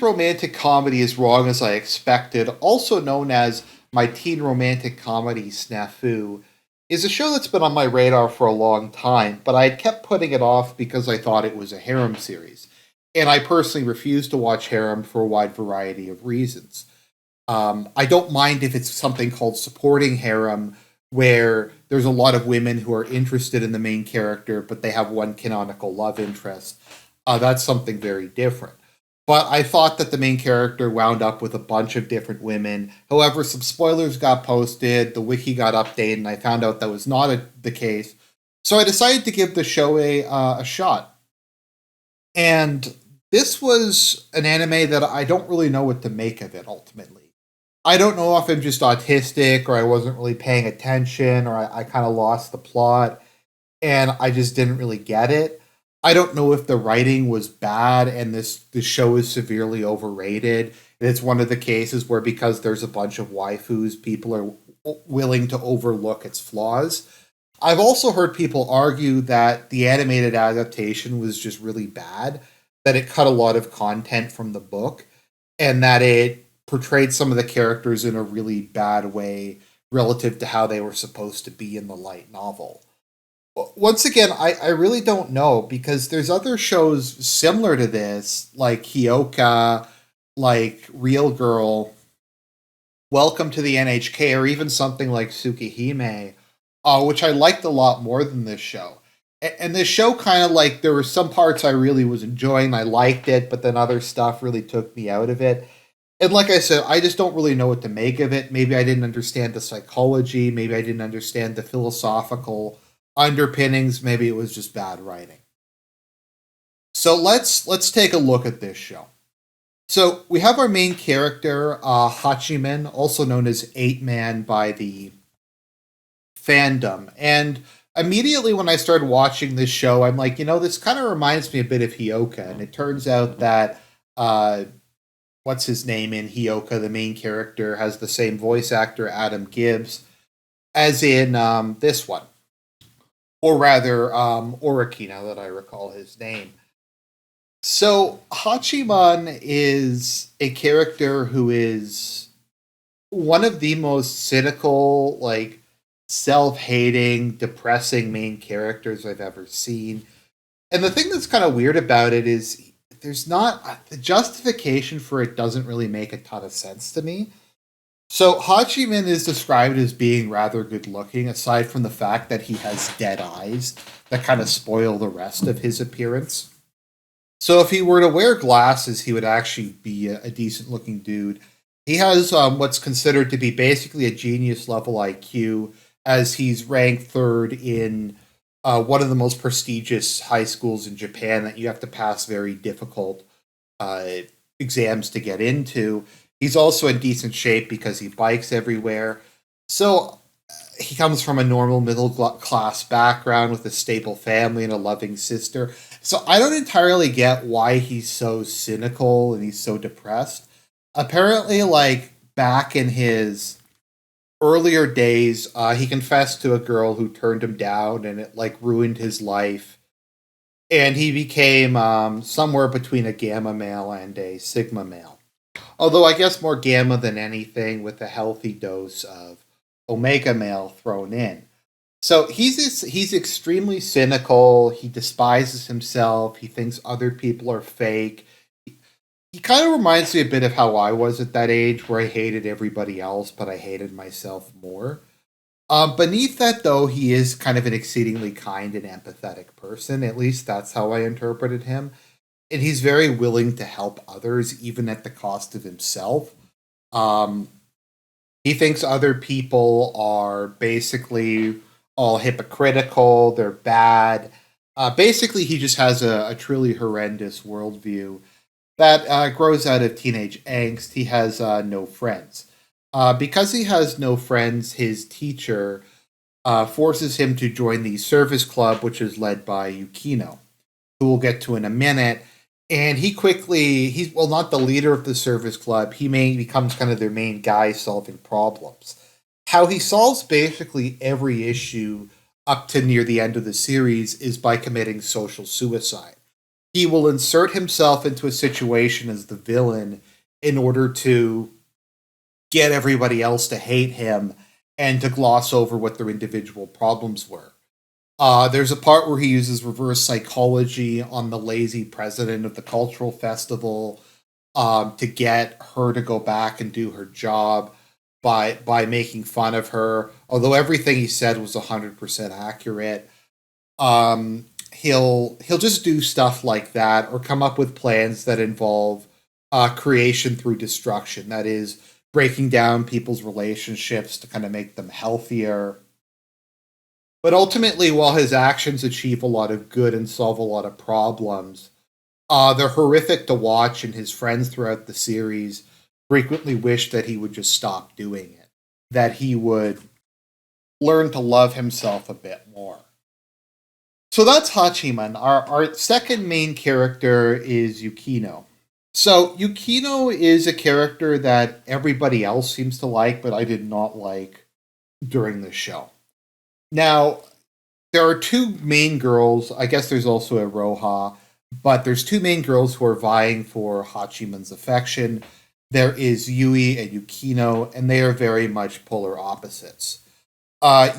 romantic comedy as wrong as I expected, also known as my teen romantic comedy SNAFU, is a show that's been on my radar for a long time, but I had kept putting it off because I thought it was a harem series. And I personally refuse to watch harem for a wide variety of reasons. I don't mind if it's something called supporting harem, where there's a lot of women who are interested in the main character, but they have one canonical love interest. That's something very different. But I thought that the main character wound up with a bunch of different women. However, some spoilers got posted, the wiki got updated, and I found out that was not the case. So I decided to give the show a shot. And this was an anime that I don't really know what to make of it ultimately. I don't know if I'm just autistic or I wasn't really paying attention or I kind of lost the plot and I just didn't really get it. I don't know if the writing was bad and the show is severely overrated. And it's one of the cases where because there's a bunch of waifus, people are willing to overlook its flaws. I've also heard people argue that the animated adaptation was just really bad, that it cut a lot of content from the book, and that it portrayed some of the characters in a really bad way relative to how they were supposed to be in the light novel. Once again, I really don't know because there's other shows similar to this, like Hyoka, like Real Girl, Welcome to the NHK, or even something like Tsukihime, which I liked a lot more than this show. And this show kind of like there were some parts I really was enjoying, I liked it, but then other stuff really took me out of it. And like I said, I just don't really know what to make of it. Maybe I didn't understand the psychology, maybe I didn't understand the philosophical underpinnings, maybe it was just bad writing. So let's take a look at this show. So we have our main character, Hachiman, also known as Eight Man by the fandom. And immediately when I started watching this show, I'm like, this kind of reminds me a bit of Hyoka. And it turns out that what's his name in Hyoka, the main character, has the same voice actor, Adam Gibbs, as in this one. Or rather, Oriki, now that I recall his name. So Hachiman is a character who is one of the most cynical, like self-hating, depressing main characters I've ever seen. And the thing that's kind of weird about it is there's not the justification for it doesn't really make a ton of sense to me. So Hachiman is described as being rather good looking, aside from the fact that he has dead eyes that kind of spoil the rest of his appearance. So if he were to wear glasses, he would actually be a decent looking dude. He has what's considered to be basically a genius level IQ, as he's ranked third in one of the most prestigious high schools in Japan that you have to pass very difficult uh, exams to get into. He's also in decent shape because he bikes everywhere. So he comes from a normal middle class background with a stable family and a loving sister. So I don't entirely get why he's so cynical and he's so depressed. Apparently, like back in his earlier days, he confessed to a girl who turned him down and it like ruined his life. And he became somewhere between a gamma male and a sigma male. Although I guess more gamma than anything, with a healthy dose of omega male thrown in. So he's extremely cynical. He despises himself. He thinks other people are fake. He kind of reminds me a bit of how I was at that age, where I hated everybody else, but I hated myself more. Beneath that, though, he is kind of an exceedingly kind and empathetic person. At least that's how I interpreted him. And he's very willing to help others, even at the cost of himself. Um, he thinks other people are basically all hypocritical, they're bad. Basically, he just has a truly horrendous worldview that grows out of teenage angst. He has no friends. Because he has no friends, his teacher forces him to join the service club, which is led by Yukino, who we'll get to in a minute. And he's well, not the leader of the service club. Becomes kind of their main guy solving problems. How he solves basically every issue up to near the end of the series is by committing social suicide. he will insert himself into a situation as the villain in order to get everybody else to hate him and to gloss over what their individual problems were. There's a part where he uses reverse psychology on the lazy president of the cultural festival to get her to go back and do her job by making fun of her. Although everything he said was 100% accurate, he'll just do stuff like that or come up with plans that involve creation through destruction. That is, breaking down people's relationships to kind of make them healthier. But ultimately, while his actions achieve a lot of good and solve a lot of problems, they're horrific to watch, and his friends throughout the series frequently wish that he would just stop doing it, that he would learn to love himself a bit more. So that's Hachiman. Our second main character is Yukino. So Yukino is a character that everybody else seems to like, but I did not like during the show. Now, there are two main girls. I guess there's also a Roha, but there's two main girls who are vying for Hachiman's affection. There is Yui and Yukino, and they are very much polar opposites.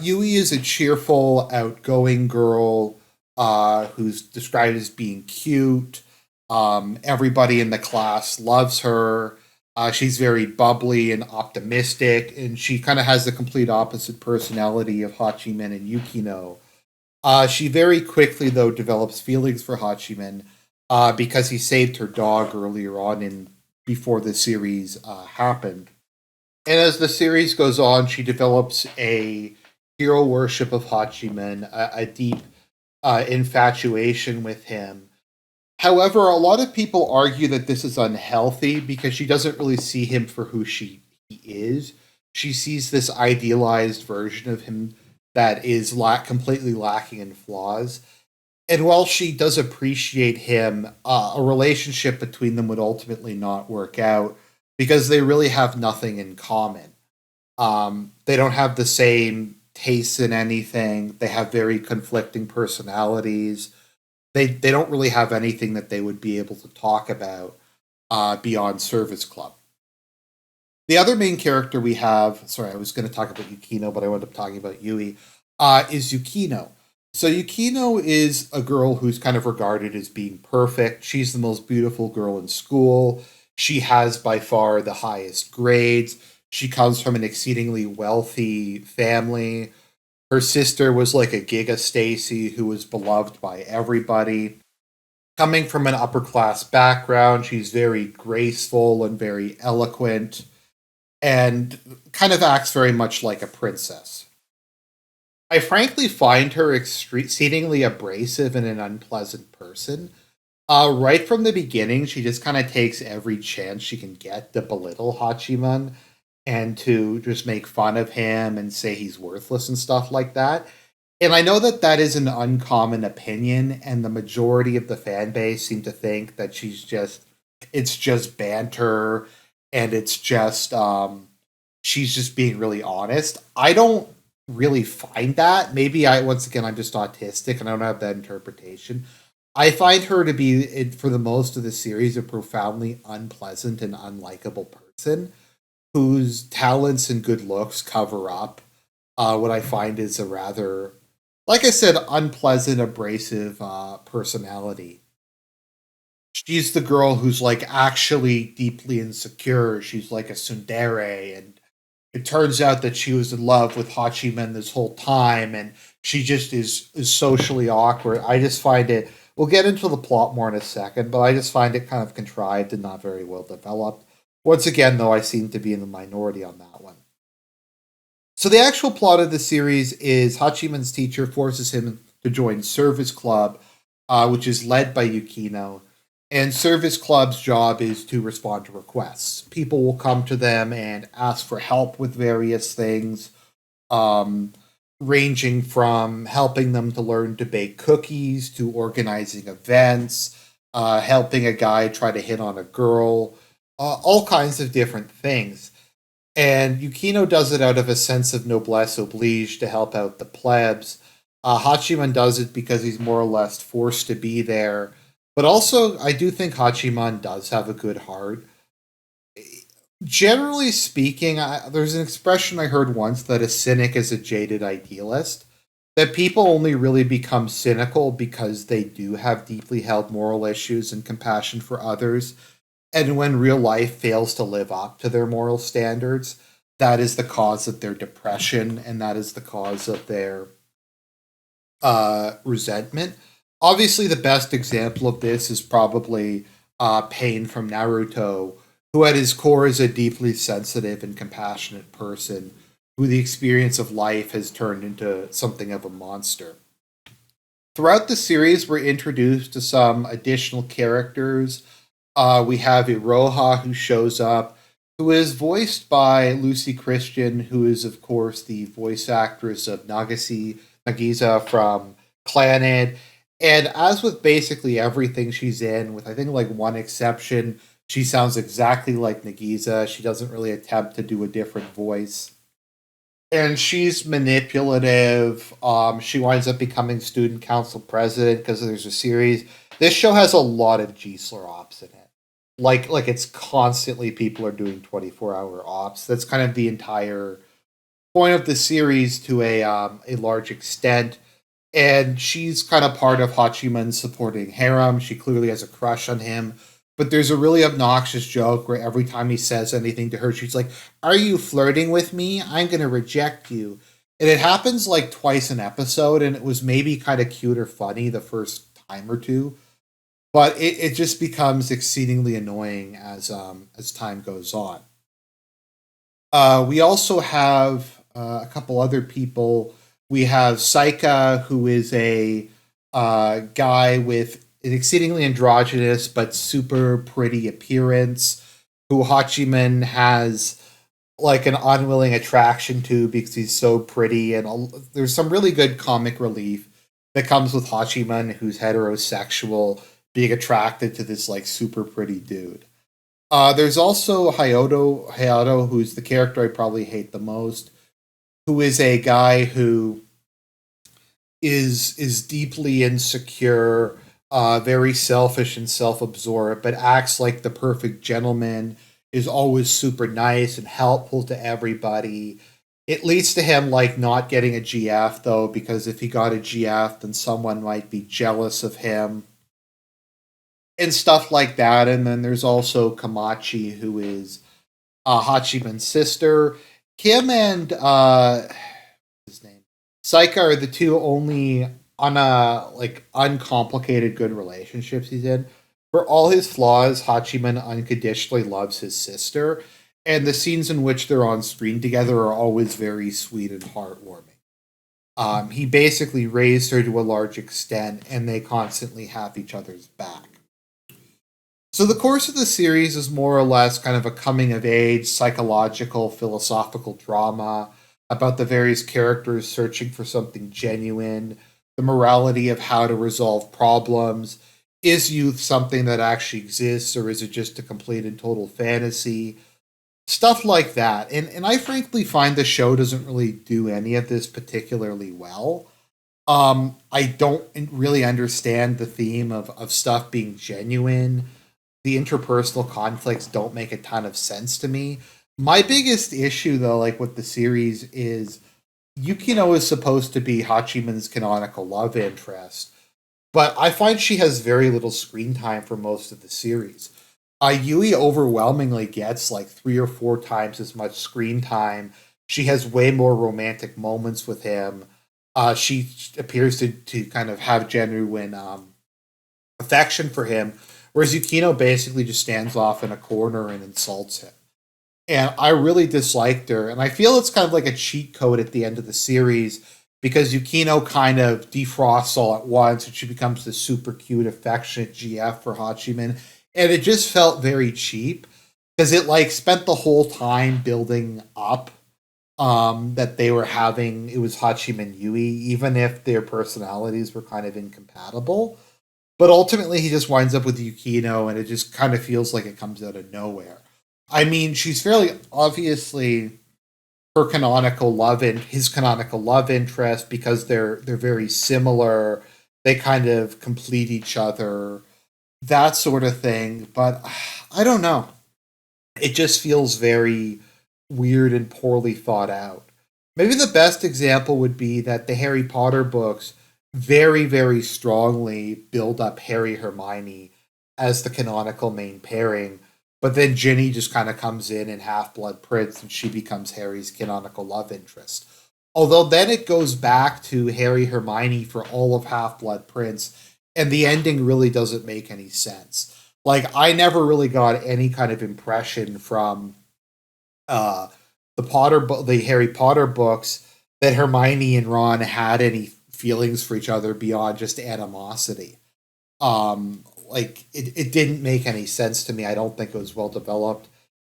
Yui is a cheerful, outgoing girl who's described as being cute. Everybody in the class loves her. She's very bubbly and optimistic, and she kind of has the complete opposite personality of Hachiman and Yukino. She very quickly, though, develops feelings for Hachiman because he saved her dog earlier on in before the series happened. And as the series goes on, she develops a hero worship of Hachiman, a deep infatuation with him. However, a lot of people argue that this is unhealthy because she doesn't really see him for who he is. She sees this idealized version of him that is completely lacking in flaws. And while she does appreciate him, a relationship between them would ultimately not work out because they really have nothing in common. They don't have the same tastes in anything. They have very conflicting personalities. They don't really have anything that they would be able to talk about beyond Service Club. The other main character we have, sorry, I was going to talk about Yukino, but I wound up talking about Yui, is Yukino. So Yukino is a girl who's kind of regarded as being perfect. She's the most beautiful girl in school. She has by far the highest grades. She comes from an exceedingly wealthy family. Her sister was like a Giga Stacy who was beloved by everybody. Coming from an upper class background, she's very graceful and very eloquent and kind of acts very much like a princess. I frankly find her exceedingly abrasive and an unpleasant person. Right from the beginning, she just kind of takes every chance she can get to belittle Hachiman and to just make fun of him and say he's worthless and stuff like that. And I know that that is an uncommon opinion, and the majority of the fan base seem to think that it's just banter, and it's just, she's just being really honest. I don't really find that. Maybe once again, I'm just autistic and I don't have that interpretation. I find her to be, for the most of the series, a profoundly unpleasant and unlikable person whose talents and good looks cover up what I find is a rather, like I said, unpleasant, abrasive personality. She's the girl who's like actually deeply insecure. She's like a tsundere, and it turns out that she was in love with Hachiman this whole time, and she just is socially awkward. I just find it. We'll get into the plot more in a second, but I just find it kind of contrived and not very well developed. Once again, though, I seem to be in the minority on that one. So the actual plot of the series is Hachiman's teacher forces him to join Service Club, which is led by Yukino. And Service Club's job is to respond to requests. People will come to them and ask for help with various things, ranging from helping them to learn to bake cookies to organizing events, helping a guy try to hit on a girl, all kinds of different things. And Yukino does it out of a sense of noblesse oblige to help out the plebs. Hachiman does it because he's more or less forced to be there But also, I do think Hachiman does have a good heart. Generally speaking, there's an expression I heard once that a cynic is a jaded idealist. That people only really become cynical because they do have deeply held moral issues and compassion for others. And when real life fails to live up to their moral standards, that is the cause of their depression and that is the cause of their resentment. Obviously, the best example of this is probably Pain from Naruto, who at his core is a deeply sensitive and compassionate person who the experience of life has turned into something of a monster. Throughout the series, we're introduced to some additional characters. We have Iroha who shows up, who is voiced by Lucy Christian, who is, of course, the voice actress of Nagisa from Clannad. And as with basically everything she's in, with I think like one exception, she sounds exactly like Nagisa. She doesn't really attempt to do a different voice. And she's manipulative. She winds up becoming student council president because there's a series. This show has a lot of Giesler ops in it. Like it's constantly people are doing 24-hour ops. That's kind of the entire point of the series to a large extent. And she's kind of part of Hachiman's supporting harem. She clearly has a crush on him. But there's a really obnoxious joke where every time he says anything to her, she's like, "Are you flirting with me? I'm going to reject you." And it happens like twice an episode, and it was maybe kind of cute or funny the first time or two. But it just becomes exceedingly annoying as time goes on. We also have a couple other people. We have Saika, who is a guy with an exceedingly androgynous but super pretty appearance, who Hachiman has like an unwilling attraction to because he's so pretty. And there's some really good comic relief that comes with Hachiman, who's heterosexual, being attracted to this like super pretty dude. There's also Hayato, who's the character I probably hate the most, who is a guy who is deeply insecure, very selfish and self-absorbed, but acts like the perfect gentleman, is always super nice and helpful to everybody. It leads to him like not getting a GF though, because if he got a GF, then someone might be jealous of him and stuff like that. And then there's also Kamachi, who is Hachiman's sister. Kim and his name Saika are the two only on a like uncomplicated good relationships he's in. For all his flaws, Hachiman unconditionally loves his sister, and the scenes in which they're on screen together are always very sweet and heartwarming. He basically raised her to a large extent, and they constantly have each other's back. So the course of the series is more or less kind of a coming of age, psychological, philosophical drama about the various characters searching for something genuine, the morality of how to resolve problems. Is youth something that actually exists, or is it just a complete and total fantasy? Stuff like that. And I frankly find the show doesn't really do any of this particularly well. I don't really understand the theme of stuff being genuine. The interpersonal conflicts don't make a ton of sense to me. My biggest issue, though, like with the series, is Yukino is supposed to be Hachiman's canonical love interest, but I find she has very little screen time for most of the series. Yui overwhelmingly gets like 3 or 4 times as much screen time. She has way more romantic moments with him. She appears to kind of have genuine affection for him, whereas Yukino basically just stands off in a corner and insults him. And I really disliked her, and I feel it's kind of like a cheat code at the end of the series because Yukino kind of defrosts all at once, and she becomes this super cute, affectionate GF for Hachiman, and it just felt very cheap because it like spent the whole time building up that they were having it was Hachiman Yui, even if their personalities were kind of incompatible. But ultimately, he just winds up with Yukino, and it just kind of feels like it comes out of nowhere. I mean, she's fairly obviously his canonical love interest because they're very similar. They kind of complete each other. that sort of thing. But I don't know. It just feels very weird and poorly thought out. Maybe the best example would be that the Harry Potter books very, very strongly build up Harry Hermione as the canonical main pairing, but then Ginny just kind of comes in Half Blood Prince and she becomes Harry's canonical love interest. Although then it goes back to Harry Hermione for all of Half Blood Prince, and the ending really doesn't make any sense. Like, I never really got any kind of impression from uh, the Harry Potter books, that Hermione and Ron had any feelings for each other beyond just animosity. Like it didn't make any sense to me. I don't think it was well developed.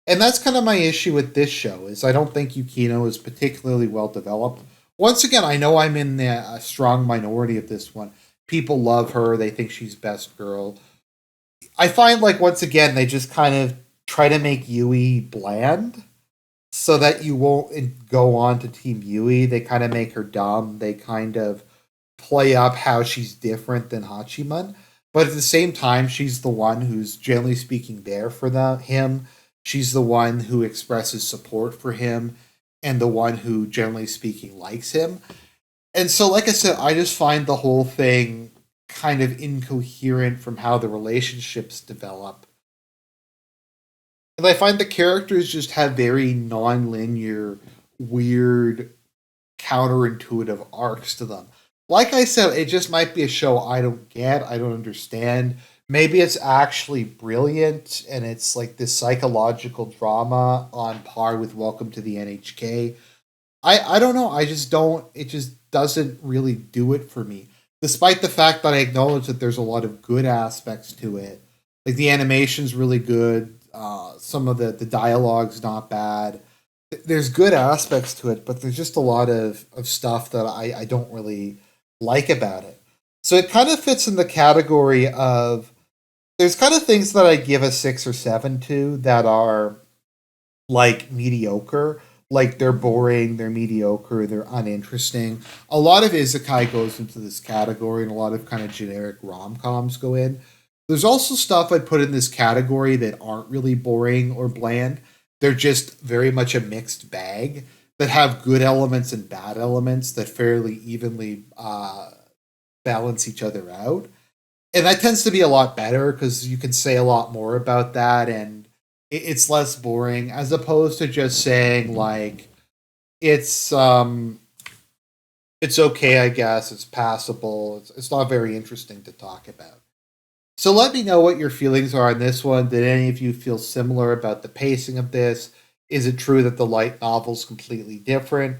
And that's kind of my issue with this show is I don't think Yukino is particularly well developed. Once again, I know I'm in the strong minority of this one. People love her. They think she's best girl. I find like once again they just kind of try to make Yui bland so that you won't go on to Team Yui. They kind of make her dumb. They kind of play up how she's different than Hachiman. But at the same time, she's the one who's generally speaking there for him. She's the one who expresses support for him and the one who generally speaking likes him. And so, like I said, I just find the whole thing kind of incoherent from how the relationships develop. And I find the characters just have very non-linear, weird, counterintuitive arcs to them. Like I said, it just might be a show I don't get, I don't understand. Maybe it's actually brilliant and it's like this psychological drama on par with Welcome to the NHK. I don't know. I just don't. It just doesn't really do it for me. Despite the fact that I acknowledge that there's a lot of good aspects to it, like the animation's really good. Some of the dialogue's not bad. There's good aspects to it, but there's just a lot of stuff that I don't really like about it. So it kind of fits in the category of there's kind of things that I give a 6 or 7 to that are like mediocre, like they're boring, they're mediocre, they're uninteresting. A lot of isekai goes into this category, and a lot of kind of generic rom coms go in. There's also stuff I put in this category that aren't really boring or bland. They're just very much a mixed bag that have good elements and bad elements that fairly evenly balance each other out. And that tends to be a lot better because you can say a lot more about that and it's less boring as opposed to just saying like it's it's okay, I guess, it's passable, it's not very interesting to talk about. So let me know what your feelings are on this one. Did any of you feel similar about the pacing of this? Is it true that the light novel's completely different?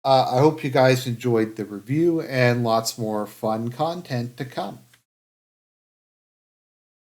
I hope you guys enjoyed the review and lots more fun content to come.